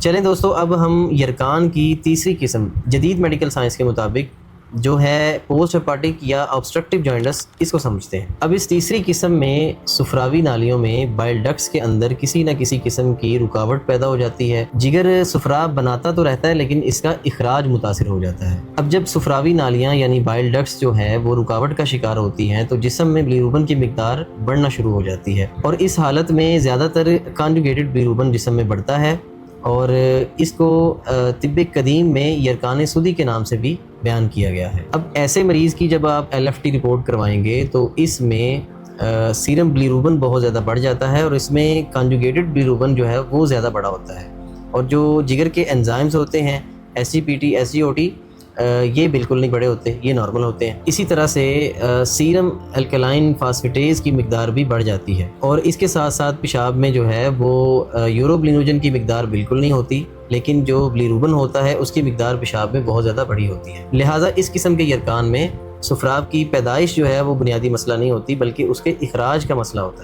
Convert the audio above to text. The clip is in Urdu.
چلیں دوستو، اب ہم یرکان کی تیسری قسم جدید میڈیکل سائنس کے مطابق جو ہے پوسٹ ہیپاٹک یا آبسٹرکٹیو جوائنٹس، اس کو سمجھتے ہیں۔ اب اس تیسری قسم میں سفراوی نالیوں میں بائل ڈکٹس کے اندر کسی نہ کسی قسم کی رکاوٹ پیدا ہو جاتی ہے۔ جگر سفراب بناتا تو رہتا ہے لیکن اس کا اخراج متاثر ہو جاتا ہے۔ اب جب سفراوی نالیاں یعنی بائل ڈکٹس جو ہے وہ رکاوٹ کا شکار ہوتی ہیں تو جسم میں بلیروبن کی مقدار بڑھنا شروع ہو جاتی ہے، اور اس حالت میں زیادہ تر کانجوگیٹڈ بلیروبن جسم میں بڑھتا ہے، اور اس کو طب قدیم میں یرکان سودی کے نام سے بھی بیان کیا گیا ہے۔ اب ایسے مریض کی جب آپ ایل ایف ٹی رپورٹ کروائیں گے تو اس میں سیرم بلیروبن بہت زیادہ بڑھ جاتا ہے، اور اس میں کانجوگیٹڈ بلیروبن جو ہے وہ زیادہ بڑا ہوتا ہے، اور جو جگر کے انزائمز ہوتے ہیں S G P T, S G O T, یہ بالکل نہیں بڑے ہوتے، یہ نارمل ہوتے ہیں۔ اسی طرح سے سیرم الکلائن فاسفیٹیز کی مقدار بھی بڑھ جاتی ہے، اور اس کے ساتھ ساتھ پیشاب میں جو ہے وہ یوروبلینوجن کی مقدار بالکل نہیں ہوتی، لیکن جو بلیروبن ہوتا ہے اس کی مقدار پیشاب میں بہت زیادہ بڑی ہوتی ہے۔ لہٰذا اس قسم کے یرکان میں سفراب کی پیدائش جو ہے وہ بنیادی مسئلہ نہیں ہوتی، بلکہ اس کے اخراج کا مسئلہ ہوتا ہے۔